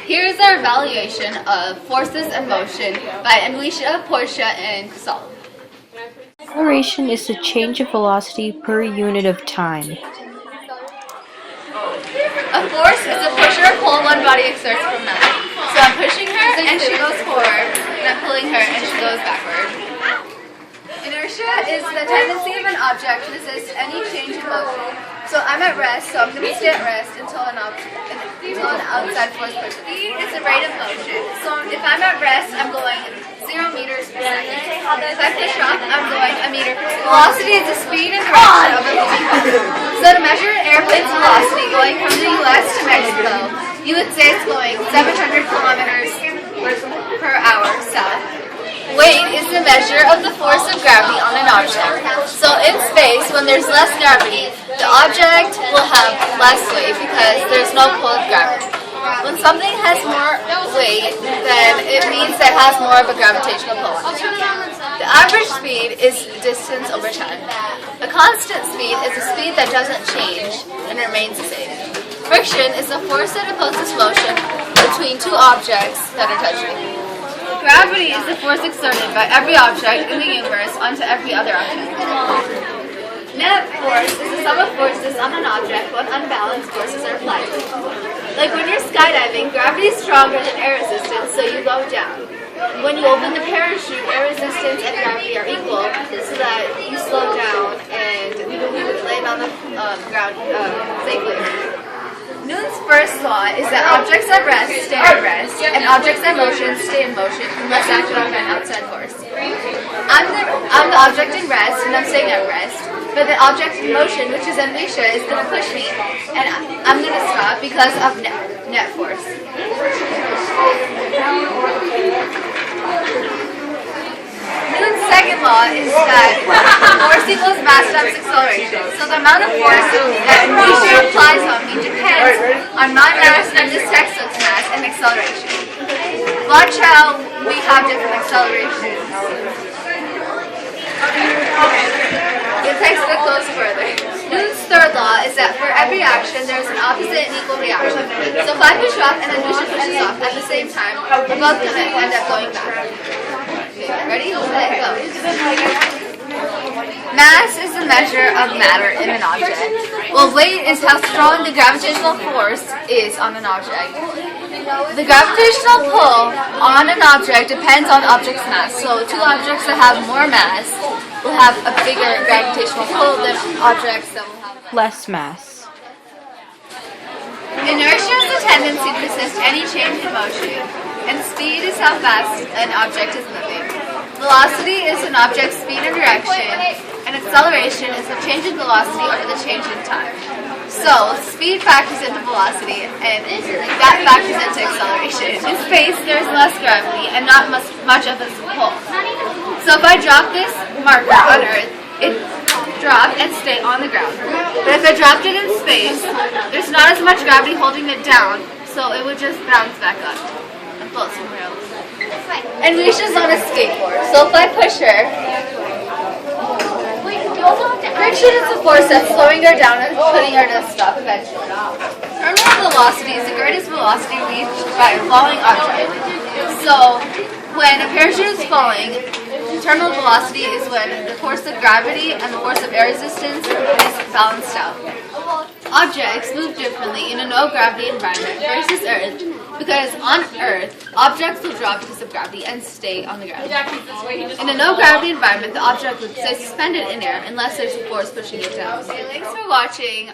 Here's our evaluation of Forces and Motion by Anwisha, Portia, and Casal. Acceleration is the change of velocity per unit of time. A force is a push or pull one body exerts from another. So I'm pushing her and she goes forward, and I'm pulling her and she goes backward. Inertia is the tendency of an object to resist any change in motion. So I'm at rest, so I'm going to stay at rest until an outside force pushes me. Speed is the rate of motion. So if I'm at rest, I'm going 0 meters per second. If I push up, I'm going a meter per second. Velocity is the speed and direction of a moving. So to measure an airplane's velocity going from the US to Mexico, you would say it's going 700 kilometers per hour south. Weight is the measure of the force of gravity on an object. So in space, when there's less gravity, the object will have less weight because there's no pull of gravity. When something has more weight, then it means that it has more of a gravitational pull. The average speed is distance over time. A constant speed is a speed that doesn't change and remains the same. Friction is the force that opposes motion between two objects that are touching. Gravity is the force exerted by every object in the universe onto every other object. Net force is the sum of forces on an object when unbalanced forces are applied. Like when you're skydiving, gravity is stronger than air resistance, so you go down. When you open the parachute, air resistance and gravity are equal, so that you slow down and you land on the ground safely. Newton's first law is that objects at rest stay at rest, and objects in motion stay in motion unless acted on by an outside force. I'm the object in rest, and I'm staying at rest, but the object in motion, which is Anwisha, is going to push me, and I'm going to stop because of net force. Newton's second law is that force equals mass times acceleration. So the amount of force that Anwisha applies on me depends on my mass and this textbook's mass and acceleration. Watch how we have different accelerations. The textbook goes further. Newton's third law is that for every action there is an opposite and equal reaction. So if I push off and Anwisha pushes off at the same time, we're both going to end up going back. Ready? Let go. Mass is the measure of matter in an object, while weight is how strong the gravitational force is on an object. The gravitational pull on an object depends on the object's mass, so two objects that have more mass will have a bigger gravitational pull than objects that will have Less mass. Inertia is the tendency to resist any change in motion, and speed is how fast an object is moving. Velocity is an object's speed and direction, and acceleration is the change in velocity over the change in time. So, speed factors into velocity, and that factors into acceleration. In space, there's less gravity and not much of a pull. So if I drop this marker on Earth, it drop and stay on the ground. But if I dropped it in space, there's not as much gravity holding it down, so it would just bounce back up and float somewhere else. Anwisha's on a skateboard, so if I push her, friction is the force that's slowing her down and putting her to a stop eventually. Terminal velocity is the greatest velocity reached by a falling object. So when a parachute is falling, terminal velocity is when the force of gravity and the force of air resistance is balanced out. Objects move differently in a no-gravity environment versus Earth, because on Earth, objects will drop because of gravity and stay on the ground. In a no-gravity environment, the object would stay suspended in air unless there's a force pushing it down. Okay, thanks for watching.